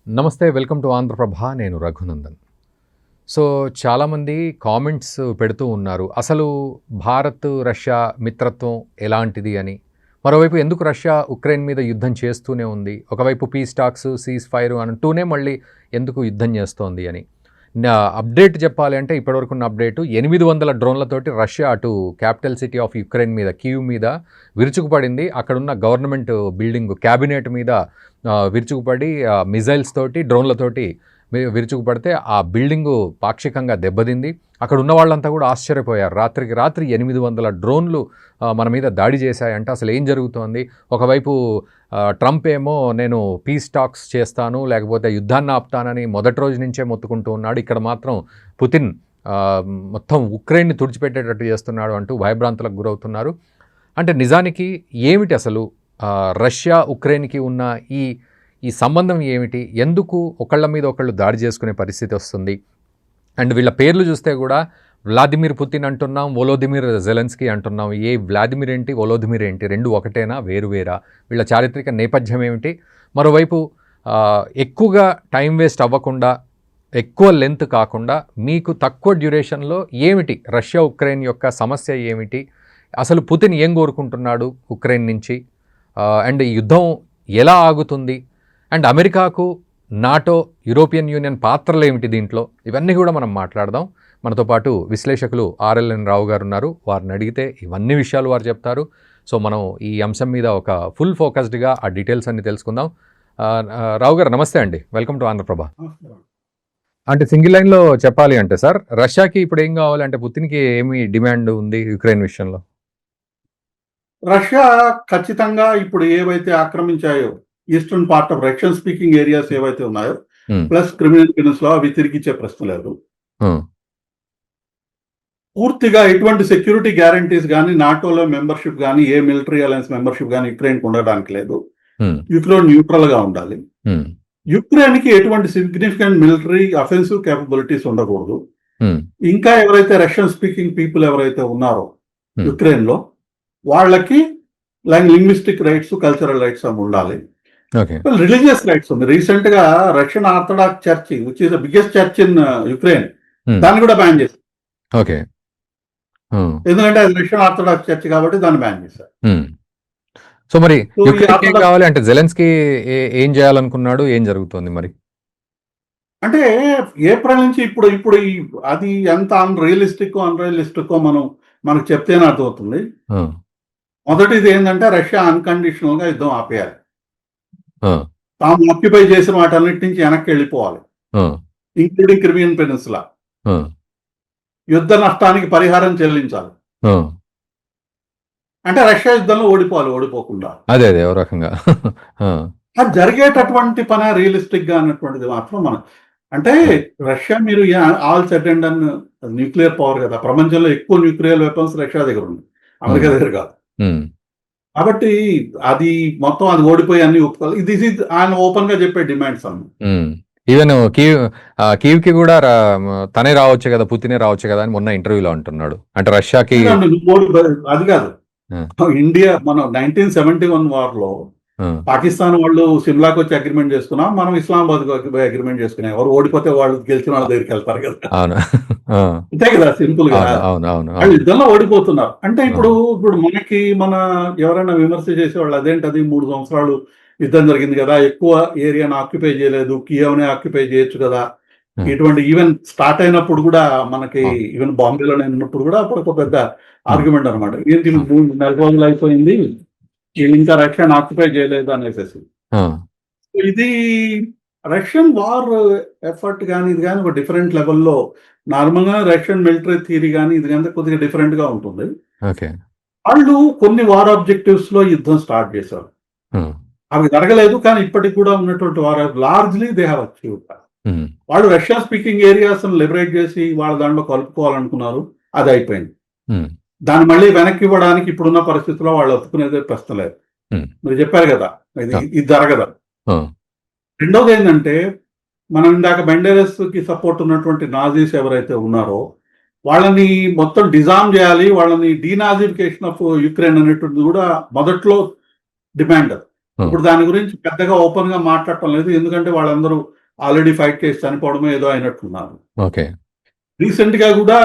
నమస్తే, welcome to Andhraprabha. నేను Raghunandan. So చాలామంది కామెంట్స్ పెడుతూ ఉన్నారు, అసలు భారత్ రష్యా మిత్రత్వం ఎలాంటిది అని. మరోవైపు ఎందుకు రష్యా ఉక్రెయిన్ మీద యుద్ధం చేస్తూనే ఉంది, ఒకవైపు పీస్ టాక్స్ సీజ్ ఫైర్ అంటూనే మళ్ళీ ఎందుకు యుద్ధం చేస్తోంది అని. నా అప్డేట్ చెప్పాలి అంటే ఇప్పటివరకున్న అప్డేటు 800 డ్రోన్లతోటి రష్యా అటు క్యాపిటల్ సిటీ ఆఫ్ యుక్రెయిన్ మీద, కీవ్ మీద విరుచుకుపడింది. అక్కడున్న గవర్నమెంట్ బిల్డింగ్ క్యాబినెట్ మీద విరుచుకుపడి మిజైల్స్ తోటి డ్రోన్లతోటి విరుచుకుపడితే ఆ బిల్డింగు పాక్షికంగా దెబ్బతింది. అక్కడ ఉన్న వాళ్ళంతా కూడా ఆశ్చర్యపోయారు. రాత్రికి రాత్రి 800 డ్రోన్లు మన మీద దాడి చేశాయంటే అసలు ఏం జరుగుతోంది. ఒకవైపు ట్రంప్ ఏమో నేను పీస్ టాక్స్ చేస్తాను, లేకపోతే యుద్ధాన్ని ఆపుతానని మొదటి రోజు నుంచే మొత్తుకుంటూ ఉన్నాడు. ఇక్కడ మాత్రం పుతిన్ మొత్తం ఉక్రెయిన్ని తుడిచిపెట్టేటట్టు చేస్తున్నాడు అంటూ భయభ్రాంతులకు గురవుతున్నారు. అంటే నిజానికి ఏమిటి అసలు రష్యా ఉక్రెయిన్కి ఉన్న ఈ సంబంధం ఏమిటి, ఎందుకు ఒకళ్ళ మీద ఒకళ్ళు దాడి చేసుకునే పరిస్థితి వస్తుంది. అండ్ వీళ్ళ పేర్లు చూస్తే కూడా వ్లాదిమిర్ పుతిన్ అంటున్నాం, వొలోదిమిర్ జెలెన్స్కీ అంటున్నాం. వ్లాదిమిర్ ఏంటి, వొలోదిమిర్ ఏంటి, రెండు ఒకటేనా, వేరువేరా? వీళ్ళ చారిత్రక నేపథ్యం ఏమిటి? మరోవైపు ఎక్కువగా టైం వేస్ట్ అవ్వకుండా, ఎక్కువ లెంత్ కాకుండా మీకు తక్కువ డ్యూరేషన్లో ఏమిటి రష్యా ఉక్రెయిన్ యొక్క సమస్య ఏమిటి, అసలు పుతిన్ ఏం కోరుకుంటున్నాడు ఉక్రెయిన్ నుంచి, అండ్ ఈ యుద్ధం ఎలా ఆగుతుంది, అండ్ అమెరికాకు నాటో యూరోపియన్ యూనియన్ పాత్రలు ఏమిటి దీంట్లో, ఇవన్నీ కూడా మనం మాట్లాడదాం. మనతో పాటు విశ్లేషకులు ఆర్ఎల్ఎన్ రావు గారు ఉన్నారు. వారిని అడిగితే ఇవన్నీ విషయాలు వారు చెప్తారు. సో మనం ఈ అంశం మీద ఒక ఫుల్ ఫోకస్డ్గా ఆ డీటెయిల్స్ అన్ని తెలుసుకుందాం. రావు గారు నమస్తే అండి, వెల్కమ్ టు ఆంధ్రప్రభ. అంటే సింగిల్ లైన్లో చెప్పాలి అంటే సార్, రష్యాకి ఇప్పుడు ఏం కావాలంటే పుతిన్కి ఏమి డిమాండ్ ఉంది యుక్రెయిన్ విషయంలో? రష్యా ఖచ్చితంగా ఇప్పుడు ఏవైతే ఆక్రమించాయో eastern part of Russian speaking areas ఏవైతే ఉన్నాయో ప్లస్ క్రిమినల్ పెనిన్సులా అవి తిరిగిచ్చే ప్రశ్న లేదు. పూర్తిగా ఎటువంటి సెక్యూరిటీ గ్యారంటీస్ కానీ, నాటోలో మెంబర్షిప్ కానీ, ఏ మిలిటరీ అలయన్స్ మెంబర్షిప్ కానీ యుక్రెయిన్ ఉండడానికి లేదు. యుక్రెయిన్ న్యూట్రల్ గా ఉండాలి. యుక్రెయిన్ కి ఎటువంటి సిగ్నిఫికెంట్ మిలిటరీ అఫెన్సివ్ కేపబిలిటీస్ ఉండకూడదు. ఇంకా ఎవరైతే రష్యన్ స్పీకింగ్ పీపుల్ ఎవరైతే ఉన్నారో యుక్రెయిన్ లో వాళ్ళకి లింగ్విస్టిక్ రైట్స్, కల్చరల్ రైట్స్ అవి ఉండాలి. రిలీజియస్ రైట్స్ ఉంది. రీసెంట్ గా Russian orthodox church which is the biggest church in Ukraine, దాన్ని కూడా బ్యాన్ చేశారు. ఎందుకంటే అది రష్యన్ ఆర్థడాక్స్ చర్చ్ కాబట్టి దాన్ని బ్యాన్ చేశారు. సో మరి యుక్రెయిన్ కావాలి అంటే జెలెన్స్కీ ఏం చేయాలనుకున్నాడు, ఏం జరుగుతుంది మరి? అంటే ఏప్రిల్ నుంచి ఇప్పుడు అది ఎంత అన్రియలిస్టిక్ మనకు చెప్తేనే అర్థమవుతుంది. మొదటిది ఏంటంటే రష్యా అన్కండిషనల్ గా యుద్ధం ఆపేయాలి. తాము ఆక్యుపై చేసిన వాటన్నిటి నుంచి వెనక్కి వెళ్ళిపోవాలి, ఇంక్లూడింగ్ క్రిమియన్ పెనిన్సులా. యుద్ధ నష్టానికి పరిహారం చెల్లించాలి. అంటే రష్యా యుద్ధంలో ఓడిపోకుండా అదే రకంగా అది జరిగేటటువంటి పని రియలిస్టిక్ గా అన్నటువంటిది మాత్రం మనం. అంటే రష్యా మీరు all said and done nuclear power కదా, ప్రపంచంలో ఎక్కువ న్యూక్లియర్ వెపన్స్ రష్యా దగ్గర ఉంది, అమెరికా దగ్గర కాదు. కాబట్టి అది మొత్తం అది ఓడిపోయి అన్ని ఒప్పుకోవాలి. ఇది ఆయన ఓపెన్ గా చెప్పే డిమాండ్స్ అన్న. ఈవెన్ కీవ్ కి కూడా తనే రావచ్చు కదా, పుతినే రావచ్చు కదా అని మొన్న ఇంటర్వ్యూలో అంటున్నాడు. అంటే రష్యాకి అది కాదు, ఇండియా మనం 1971 వార్ లో పాకిస్తాన్ వాళ్ళు సిమ్లాకి వచ్చి అగ్రిమెంట్ చేసుకున్నాం, మనం ఇస్లామాబాద్ అగ్రిమెంట్ చేసుకున్నాం. ఎవరు ఓడిపోతే వాళ్ళు గెలిచిన వాళ్ళ దగ్గరికి వెళ్తారు కదా, అంతే కదా, సింపుల్ గా. వాళ్ళు యుద్ధంలో ఓడిపోతున్నారు. అంటే ఇప్పుడు మనకి ఎవరైనా విమర్శ చేసేవాళ్ళు అదేంటది 3 సంవత్సరాలు యుద్ధం జరిగింది కదా, ఎక్కువ ఏరియాను ఆక్యుపై చేయలేదు, కియవ్నే ఆక్యుపై చేయొచ్చు కదా. ఇటువంటి ఈవెన్ స్టార్ట్ అయినప్పుడు కూడా మనకి ఈవెన్ బాంబేలో ఉన్నప్పుడు కూడా అప్పుడు ఒక పెద్ద ఆర్గ్యుమెంట్ అనమాట, ఏంటి 3 నెల రోజులు అయిపోయింది ఇంకా రష్యన్ ఆక్యుపై చేయలేదు అనేసి. ఇది రష్యన్ వార్ ఎఫర్ట్ కానీ ఇది కానీ ఒక డిఫరెంట్ లెవెల్లో, నార్మల్ గా రష్యన్ మిలిటరీ థియరీ కానీ ఇది కానీ కొద్దిగా డిఫరెంట్ గా ఉంటుంది. వాళ్ళు కొన్ని వార్ ఆబ్జెక్టివ్స్ లో యుద్ధం స్టార్ట్ చేశారు, అవి జరగలేదు. కానీ ఇప్పటికి కూడా ఉన్నటువంటి war largely they have achieved. వాళ్ళు రష్యా స్పీకింగ్ ఏరియాస్ లిబరేట్ చేసి వాళ్ళ దాంట్లో కలుపుకోవాలనుకున్నారు, అది అయిపోయింది. దాన్ని మళ్ళీ వెనక్కి ఇవ్వడానికి ఇప్పుడున్న పరిస్థితుల్లో వాళ్ళు ఒప్పుకునేది ప్రశ్న లేదు. మీరు చెప్పారు కదా, ఇది జరగదు. రెండోది ఏంటంటే, మనం ఇందాక బెండెరస్ కి సపోర్ట్ ఉన్నటువంటి నాజీస్ ఎవరైతే ఉన్నారో వాళ్ళని మొత్తం డిజామ్ చేయాలి, వాళ్ళని డీనాజిఫికేషన్ ఆఫ్ యుక్రెయిన్ అనేటువంటిది కూడా మొదట్లో డిమాండ్. ఇప్పుడు దాని గురించి పెద్దగా ఓపెన్ గా మాట్లాడటం లేదు, ఎందుకంటే వాళ్ళందరూ ఆల్రెడీ ఫైట్ చేసి చనిపోవడమే ఏదో అయినట్టున్నారు. ఓకే. రీసెంట్ గా కూడా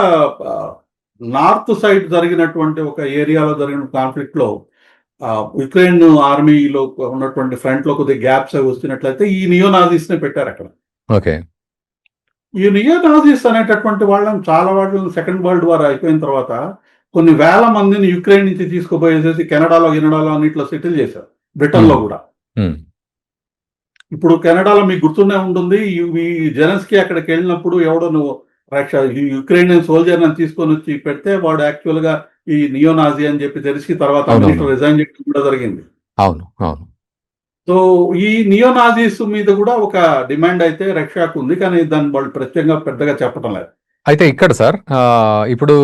నార్త్ సైడ్ జరిగినటువంటి ఒక ఏరియాలో జరిగిన కాన్ఫ్లిక్ట్ లో యుక్రెయిన్ ఆర్మీలో ఉన్నటువంటి ఫ్రంట్ లో కొద్దిగా గ్యాప్స్ అవి వస్తున్నట్లయితే ఈ నియోనాజీస్ నే పెట్టారు అక్కడ. ఓకే. ఈ నియోనాజీస్ అనేటటువంటి వాళ్ళని చాలా వాళ్ళని సెకండ్ వరల్డ్ వార్ అయిపోయిన తర్వాత కొన్ని వేల మందిని యుక్రెయిన్ నుంచి తీసుకుపోయేసేసి కెనడాలో అన్నిట్లో సెటిల్ చేశారు, బ్రిటన్ లో కూడా. ఇప్పుడు కెనడాలో మీకు గుర్తునే ఉంటుంది, ఈ జెలెన్స్కీ అక్కడికి వెళ్ళినప్పుడు ఎవడో నువ్వు యుక్రెయినియన్ సోల్జర్ అని తీసుకొని వచ్చి పెడితే వాడు యాక్చువల్ గా ఈ నియోనాజీ అని చెప్పి తెలిసి తర్వాత మినిస్టర్ రిజైన్ చేయడం కూడా జరిగింది. అవును, అవును. సో ఈ నియోనాజీస్ మీద కూడా ఒక డిమాండ్ అయితే రష్యాకు ఉంది, కానీ దాన్ని వాళ్ళు ప్రత్యేకంగా పెద్దగా చెప్పడం లేదు. అయితే ఇక్కడ సార్ ఇప్పుడు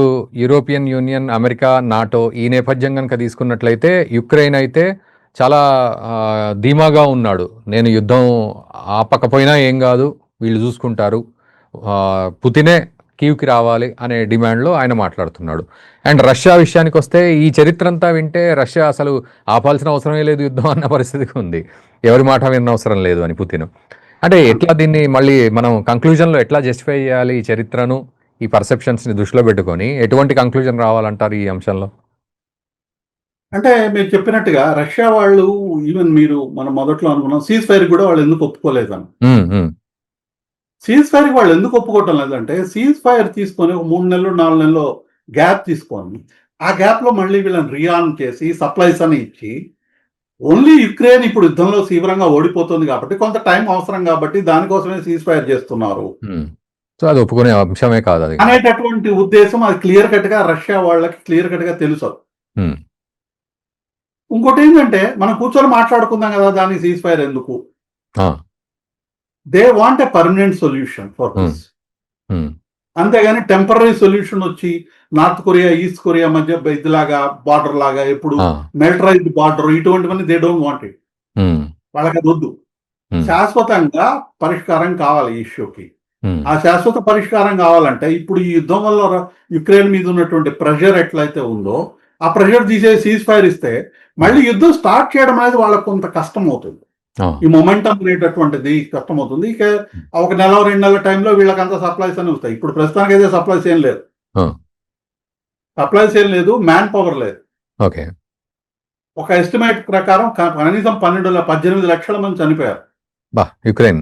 యూరోపియన్ యూనియన్, అమెరికా, నాటో ఈ నేపథ్యం కనుక తీసుకున్నట్లయితే యుక్రెయిన్ అయితే చాలా ధీమాగా ఉన్నాడు. నేను యుద్ధం ఆపకపోయినా ఏం కాదు, వీళ్ళు చూసుకుంటారు, పుతినే కీవ్కి రావాలి అనే డిమాండ్లో ఆయన మాట్లాడుతున్నాడు. అండ్ రష్యా విషయానికి వస్తే ఈ చరిత్ర అంతా వింటే రష్యా అసలు ఆపాల్సిన అవసరమే లేదు యుద్ధం అన్న పరిస్థితికి ఉంది, ఎవరి మాట విన్న అవసరం లేదు అని పుతిన్. అంటే ఎట్లా దీన్ని మళ్ళీ మనం కంక్లూజన్లో ఎట్లా జస్టిఫై చేయాలి ఈ చరిత్రను, ఈ పర్సెప్షన్స్ని దృష్టిలో పెట్టుకొని ఎటువంటి కంక్లూజన్ రావాలంటారు ఈ అంశంలో? అంటే మీరు చెప్పినట్టుగా రష్యా వాళ్ళు ఈవెన్ మీరు మనం మొదట్లో అనుకున్నాం సీజ్ ఫైర్ కూడా వాళ్ళు ఎందుకు ఒప్పుకోలేదని. సీజ్ ఫైర్ వాళ్ళు ఎందుకు ఒప్పుకోవటం లేదంటే సీజ్ ఫైర్ తీసుకొని ఒక 3 నెలలు 4 నెలలు గ్యాప్ తీసుకొని ఆ గ్యాప్ లో మళ్ళీ వీళ్ళని రియాన్ చేసి సప్లైస్ అని ఇచ్చి ఓన్లీ యుక్రెయిన్ ఇప్పుడు యుద్ధంలో తీవ్రంగా ఓడిపోతుంది కాబట్టి కొంత టైం అవసరం కాబట్టి దానికోసమే సీజ్ ఫైర్ చేస్తున్నారు, సో అది ఒప్పుకునే అంశమే కాదు అది అనేటటువంటి ఉద్దేశం అది క్లియర్ కట్ గా రష్యా వాళ్ళకి క్లియర్ కట్ గా తెలుసు. ఇంకోటి ఏంటంటే మనం కూర్చొని మాట్లాడుకుందాం కదా దానికి సీజ్ ఫైర్ ఎందుకు, they want a permanent solution for this. అంతేగాని టెంపరీ సొల్యూషన్ వచ్చి నార్త్ కొరియా ఈస్ట్ కొరియా మధ్య ఇదిలాగా బార్డర్ లాగా ఎప్పుడు మిలిటరైజ్డ్ బార్డర్ ఇటువంటివన్నీ దే డోంట్ వాంట్ ఇట్, వాళ్ళకి అది వద్దు. శాశ్వతంగా పరిష్కారం కావాలి ఈ ఇష్యూకి. ఆ శాశ్వత పరిష్కారం కావాలంటే ఇప్పుడు ఈ యుద్ధం వల్ల యుక్రెయిన్ మీద ఉన్నటువంటి ప్రెషర్ ఎట్లయితే ఉందో ఆ ప్రెషర్ తీసే సీజ్ ఫైర్ ఇస్తే మళ్ళీ యుద్ధం స్టార్ట్ చేయడం అనేది వాళ్ళకు కొంత కష్టం అవుతుంది, ఈ మొమెంటం అనేటటువంటిది కష్టం అవుతుంది. ఇక ఒక నెల 2 నెలల టైంలో వీళ్ళకంతా సప్లైస్ అని వస్తాయి. ఇప్పుడు ప్రస్తుతానికి అయితే సప్లైస్ ఏం లేదు, మ్యాన్ పవర్ లేదు. ఒక ఎస్టిమేట్ ప్రకారం కనీసం 18 లక్షల మంది చనిపోయారు యుక్రెయిన్,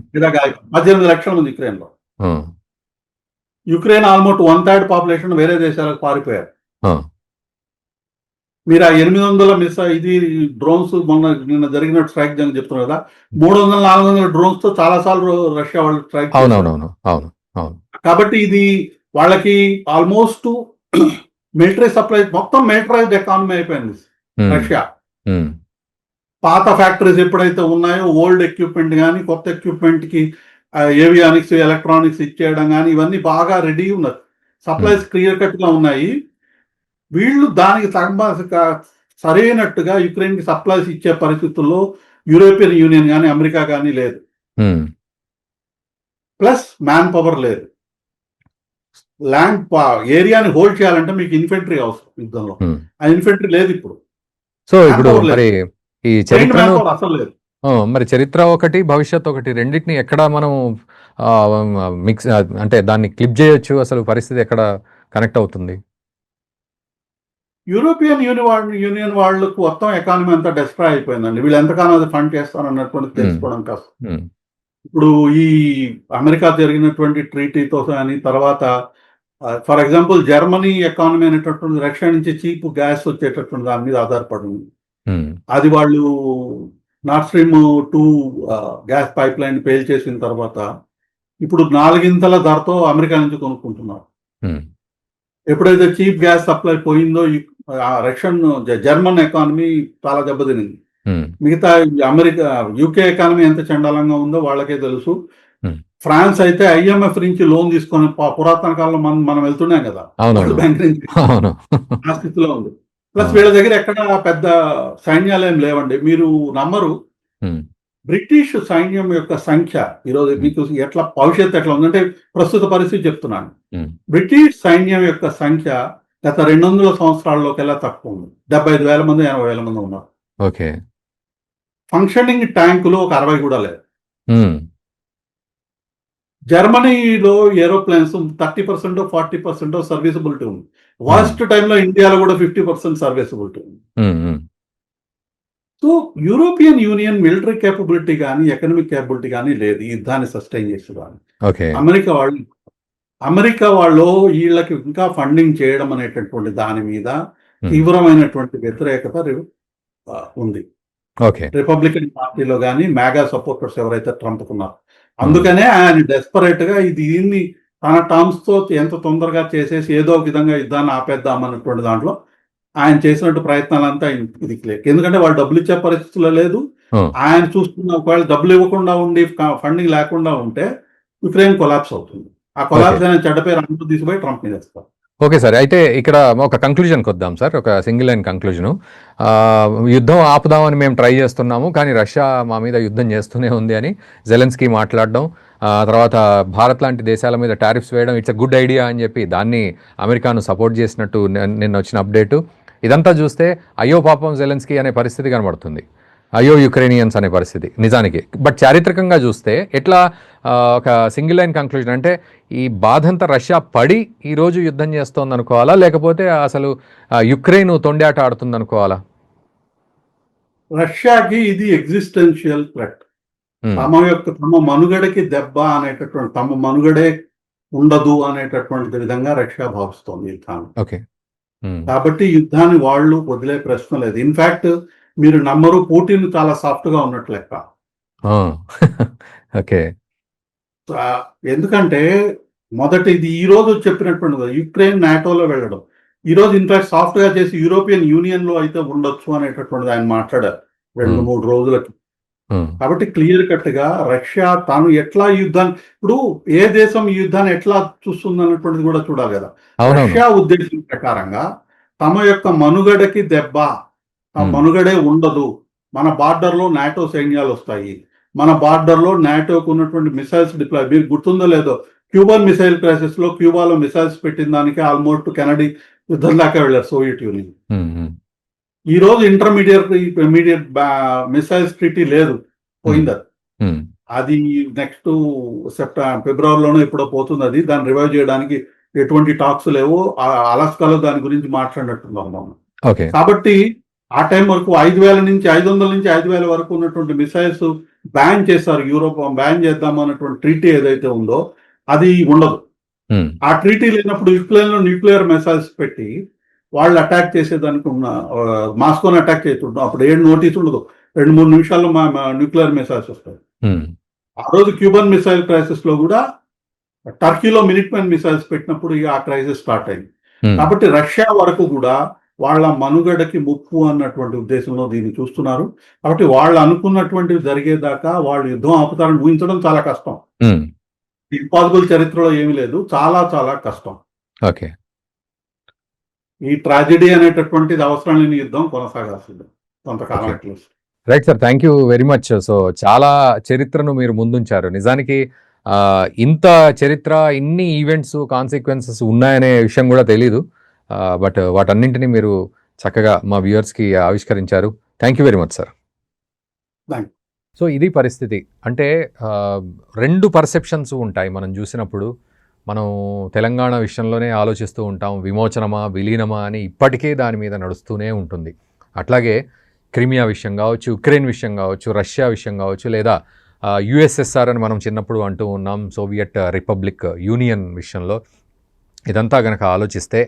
18 లక్షల మంది యుక్రెయిన్ లో. యుక్రెయిన్ ఆల్మోస్ట్ 1/3 పాపులేషన్ వేరే దేశాలకు పారిపోయారు. మీరు ఆ 800 ఇది డ్రోన్స్ నిన్న జరిగినట్టు స్ట్రైక్ చెప్తున్నారు కదా, 300-400 డ్రోన్స్ తో చాలా సార్లు రష్యా వాళ్ళు స్ట్రైక్. కాబట్టి ఇది వాళ్ళకి ఆల్మోస్ట్ మిలిటరీ సప్లై మొత్తం మిలిటరైజ్డ్ ఎకానమీ అయిపోయింది రష్యా. పాత ఫ్యాక్టరీస్ ఎప్పుడైతే ఉన్నాయో ఓల్డ్ ఎక్విప్మెంట్ కానీ కొత్త ఎక్విప్మెంట్ కి ఏవియానిక్స్ ఎలక్ట్రానిక్స్ ఇచ్చేయడం కానీ ఇవన్నీ బాగా రెడీ ఉన్నది, సప్లైస్ క్లియర్ కట్ గా ఉన్నాయి. వీళ్ళు దానికి సరైనట్టుగా యుక్రెయిన్ కి సప్లైస్ ఇచ్చే పరిస్థితుల్లో యూరోపియన్ యూనియన్ కానీ అమెరికా కానీ లేదు, ప్లస్ మ్యాన్ పవర్ లేదు. ల్యాండ్ ఏరియాని హోల్డ్ చేయాలంటే మీకు ఇన్ఫెంట్రీ అవసరం యుద్ధంలో, ఆ ఇన్ఫెంట్రీ లేదు ఇప్పుడు. సో ఇప్పుడు మరి ఈ చరిత్ర అసలు లేదు. మరి చరిత్ర ఒకటి భవిష్యత్ ఒకటి రెండింటిని ఎక్కడ మనం మిక్స్ అంటే దాన్ని క్లిప్ చేయొచ్చు, అసలు పరిస్థితి ఎక్కడ కనెక్ట్ అవుతుంది? యూరోపియన్ యూనియన్ వాళ్ళకు మొత్తం ఎకానమీ అంతా డిస్ట్రాయ్ అయిపోయిందండి, వీళ్ళు ఎంతకాలం అది ఫండ్ చేస్తారు అన్నటువంటి తెలుసుకోవడం కష్టం. ఇప్పుడు ఈ అమెరికా జరిగినటువంటి ట్రీటీతో కానీ తర్వాత ఫర్ ఎగ్జాంపుల్ జర్మనీ ఎకానమీ అనేటటువంటి రష్యా నుంచి చీప్ గ్యాస్ వచ్చేటటువంటి దాని మీద ఆధారపడి ఉంది. అది వాళ్ళు north stream 2 gas pipe line pale చేసిన తర్వాత ఇప్పుడు 4 ధరతో అమెరికా నుంచి కొనుక్కుంటున్నారు. ఎప్పుడైతే చీప్ గ్యాస్ సప్లై పోయిందో రష్యన్ జర్మన్ ఎకానమీ చాలా దెబ్బతినింది. మిగతా అమెరికా యూకే ఎకానమీ ఎంత చండాలంగా ఉందో వాళ్ళకే తెలుసు. ఫ్రాన్స్ అయితే IMF నుంచి లోన్ తీసుకొని పురాతన కాలంలో మనం వెళ్తున్నాం కదా బ్యాంక్ నుంచి, ఆ స్థితిలో ఉంది. ప్లస్ వీళ్ళ దగ్గర ఎక్కడ పెద్ద సైన్యాలు ఏం లేవండి. మీరు నమ్మరు, బ్రిటిష్ సైన్యం యొక్క సంఖ్య ఈరోజు మీకు ఎట్లా భవిష్యత్తు ఎట్లా ఉందంటే ప్రస్తుత పరిస్థితి చెప్తున్నాను. బ్రిటిష్ సైన్యం యొక్క సంఖ్య గత 200 సంవత్సరాల్లోకెల్లా తక్కువ ఉంది. 75,000 మంది 80,000 మంది ఉన్నారు. ఫంక్షనింగ్ ట్యాంకులు ఒక 60 కూడా లేదు. ఉమ్, జర్మనీలో ఏరోప్లేన్స్ 30% 40% సర్వీసబిలిటీ ఉంది. వర్స్ట్ టైంలో ఇండియాలో కూడా 50% సర్వీసబిలిటీ ఉంది. Um, um, so European Union military capability కానీ ఎకనామిక్ కేపబిలిటీ కానీ లేదు ఈ యుద్ధాన్ని సస్టైన్ చేసేదాన్ని. ఓకే. అమెరికా వాళ్ళు వీళ్ళకి ఇంకా ఫండింగ్ చేయడం అనేటటువంటి దాని మీద ఉమ్, తీవ్రమైనటువంటి వ్యతిరేకత ఉంది. ఓకే. రిపబ్లికన్ పార్టీలో కానీ మ్యాగా సపోర్టర్స్ ఎవరైతే ట్రంప్ ఉన్నారు. అందుకనే ఆయన డెస్పరేట్ గా దీన్ని తన టర్మ్స్ తో ఎంత తొందరగా చేసేసి ఏదో ఒక విధంగా యుద్ధాన్ని ఆపేద్దాం అన్నటువంటి దాంట్లో ఆయన చేసినట్టు ప్రయత్నాలంతా ఇది లేదు. ఎందుకంటే వాళ్ళు డబ్బులు ఇచ్చే పరిస్థితుల్లో లేదు. ఉమ్, ఆయన చూస్తున్న ఒకవేళ డబ్బులు ఇవ్వకుండా ఉండి ఫండింగ్ లేకుండా ఉంటే యుక్రెయిన్ కొలాప్స్ అవుతుంది. ఆ కొలాప్స్ అనే చెడ్డ పేరు అందరూ తీసిపోయి ట్రంప్ మీద వేస్తారు. ఓకే సార్, అయితే ఇక్కడ ఒక కంక్లూజన్కి వద్దాం సార్, ఒక సింగిల్ లైన్ కంక్లూజను. యుద్ధం ఆపుదామని మేము ట్రై చేస్తున్నాము, కానీ రష్యా మా మీద యుద్ధం చేస్తూనే ఉంది అని జెలెన్స్కీ మాట్లాడడం, తర్వాత భారత్ లాంటి దేశాల మీద టారిఫ్స్ వేయడం ఇట్స్ ఎ గుడ్ ఐడియా అని చెప్పి దాన్ని అమెరికాను సపోర్ట్ చేసినట్టు నిన్న వచ్చిన అప్డేటు. ఇదంతా చూస్తే అయ్యో పాపం జెలెన్స్కీ అనే పరిస్థితి కనబడుతుంది, అయ్యో యుక్రెయినియన్స్ అనే పరిస్థితి నిజానికి. బట్ చారిత్రకంగా చూస్తే ఎట్లా ఒక సింగిల్ లైన్ కంక్లూజన్ అంటే ఈ బాధంతా రష్యా పడి ఈరోజు యుద్ధం చేస్తోంది అనుకోవాలా, లేకపోతే అసలు యుక్రెయిన్ తొండాట ఆడుతుంది అనుకోవాలా? రష్యాకి ఇది ఎగ్జిస్టెన్షియల్ థ్రెట్. తమ మనుగడకి దెబ్బ అనేటటువంటి, తమ మనుగడే ఉండదు అనేటటువంటి విధంగా రష్యా భావిస్తోంది యుద్ధాన్ని. ఓకే. కాబట్టి యుద్ధాన్ని వాళ్ళు వదిలే ప్రశ్న లేదు. ఇన్ఫాక్ట్ మీరు నమ్మరు, పుటిన్ చాలా సాఫ్ట్ గా ఉన్నట్టు లెక్క. ఓకే. ఎందుకంటే ఇది ఈ రోజు చెప్పినటువంటి యుక్రెయిన్ నాటోలో వెళ్ళడం, ఈ రోజు ఇన్ఫాక్ట్ సాఫ్ట్ గా చేసి యూరోపియన్ యూనియన్ లో అయితే ఉండొచ్చు అనేటటువంటిది ఆయన మాట్లాడారు 2-3 రోజులకి. కాబట్టి క్లియర్ కట్ గా రష్యా తాను ఎట్లా యుద్ధాన్ని, ఇప్పుడు ఏ దేశం ఈ యుద్ధాన్ని ఎట్లా చూస్తుంది అన్నటువంటిది కూడా చూడాలి కదా. రష్యా ఉద్దేశం ప్రకారంగా తమ యొక్క మనుగడకి దెబ్బ, ఆ మనుగడే ఉండదు, మన బార్డర్ లో నాటో సైన్యాలు వస్తాయి, మన బార్డర్ లో నాటోకు ఉన్నటువంటి మిసైల్స్ డిప్లాయ్, మీరు గుర్తుందో లేదో క్యూబన్ మిసైల్ క్రైసిస్ లో క్యూబాలో మిసైల్స్ పెట్టిన దానికి ఆల్మోస్ట్ కెనడీ యుద్ధం దాకా వెళ్ళారు సోవియట్ యూనియన్. ఈ రోజు ఇమీడియట్ మిసైల్స్ ట్రీటీ లేదు, పోయింది. అది నెక్స్ట్ ఫిబ్రవరిలోనో ఎప్పుడో పోతుంది. అది దాన్ని రివైవ్ చేయడానికి ఎటువంటి టాక్స్ లేవు. అలాస్కాలో దాని గురించి మాట్లాడినట్టున్నాం మనం. కాబట్టి ఆ టైం వరకు 5,000 నుంచి 500 వరకు ఉన్నటువంటి మిసైల్స్ బ్యాన్ చేశారు. యూరోప్ బ్యాన్ చేద్దాం అన్నటువంటి ట్రీటీ ఏదైతే ఉందో అది ఉండదు. ఆ ట్రీటీ లేనప్పుడు యుక్రెయిన్ లో న్యూక్లియర్ మిసైల్స్ పెట్టి వాళ్ళు అటాక్ చేసేదానికి మాస్కోని అటాక్ చేస్తుంటాం. అప్పుడు ఏం నోటీస్ ఉండదు, 2-3 నిమిషాల్లో న్యూక్లియర్ మిసైల్స్ వస్తాయి. ఆ రోజు క్యూబన్ మిసైల్ క్రైసిస్ లో కూడా టర్కీలో మినిట్ మ్యాన్ మిసైల్స్ పెట్టినప్పుడు ఆ క్రైసిస్ స్టార్ట్ అయింది. కాబట్టి రష్యా వరకు కూడా వాళ్ళ మనుగడకి ముప్పు అన్నటువంటి ఉద్దేశంలో దీన్ని చూస్తున్నారు. కాబట్టి వాళ్ళు అనుకున్నటువంటివి జరిగేదాకా వాళ్ళు యుద్ధం ఆపుతారని ఊహించడం చాలా కష్టం. ఇంపాసిబుల్ చరిత్రలో ఏమీ లేదు, చాలా చాలా కష్టం. ఓకే. ఈ ట్రాజెడీ అనేటటువంటిది అవసరం లేని యుద్ధం కొనసాగాల్సింది కొంతకాలం at least. Right sir, thank you very much. So చాలా చరిత్రను మీరు ముందుంచారు. నిజానికి ఇంత చరిత్ర, ఇన్ని ఈవెంట్స్, కాన్సిక్వెన్సెస్ ఉన్నాయనే విషయం కూడా తెలీదు. బట్ వాటన్నింటినీ మీరు చక్కగా మా వ్యూవర్స్కి ఆవిష్కరించారు. Thank you very much sir. So ఇది పరిస్థితి. అంటే 2 పర్సెప్షన్స్ ఉంటాయి మనం చూసినప్పుడు. మనం తెలంగాణ విషయంలోనే ఆలోచిస్తూ ఉంటాం, విమోచనమా విలీనమా అని ఇప్పటికే దాని మీద నడుస్తూనే ఉంటుంది. అట్లాగే క్రిమియా విషయం కావచ్చు, యుక్రెయిన్ విషయం కావచ్చు, రష్యా విషయం కావచ్చు, లేదా యుఎస్ఎస్ఆర్ అని మనం చిన్నప్పుడు అంటూ ఉన్నాం, సోవియట్ రిపబ్లిక్ యూనియన్ విషయంలో. ఇదంతా కనుక ఆలోచిస్తే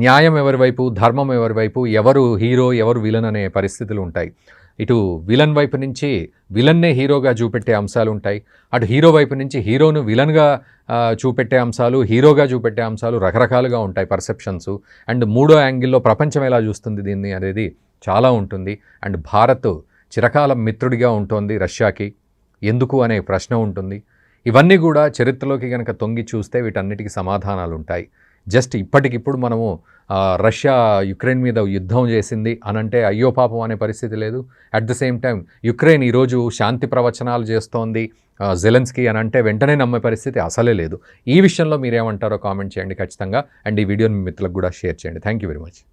న్యాయం ఎవరి వైపు, ధర్మం ఎవరి వైపు, ఎవరు హీరో ఎవరు విలన్ అనే పరిస్థితులు ఉంటాయి. ఇటు విలన్ వైపు నుంచి విలన్నే హీరోగా చూపెట్టే అంశాలు ఉంటాయి, అటు హీరో వైపు నుంచి హీరోను విలన్గా చూపెట్టే అంశాలు, హీరోగా చూపెట్టే అంశాలు రకరకాలుగా ఉంటాయి పర్సెప్షన్స్. అండ్ మూడో యాంగిల్లో ప్రపంచం ఎలా చూస్తుంది దీన్ని అనేది చాలా ఉంటుంది. అండ్ భారత్ చిరకాల మిత్రుడిగా ఉంటుంది రష్యాకి, ఎందుకు అనే ప్రశ్న ఉంటుంది. ఇవన్నీ కూడా చరిత్రలోకి కనుక తొంగి చూస్తే వీటన్నిటికీ సమాధానాలు ఉంటాయి. జస్ట్ ఇప్పటికిప్పుడు మనము రష్యా యుక్రెయిన్ మీద యుద్ధం చేసింది అనంటే అయ్యో పాపం అనే పరిస్థితి లేదు. At the same time Ukraine ఈరోజు శాంతి ప్రవచనాలు చేస్తోంది జెలెన్స్కీ అని అంటే వెంటనే నమ్మే పరిస్థితి అసలే లేదు. ఈ విషయంలో మీరేమంటారో కామెంట్ చేయండి ఖచ్చితంగా. అండ్ ఈ వీడియోని మీ మిత్రులకు కూడా షేర్ చేయండి. Thank you very much.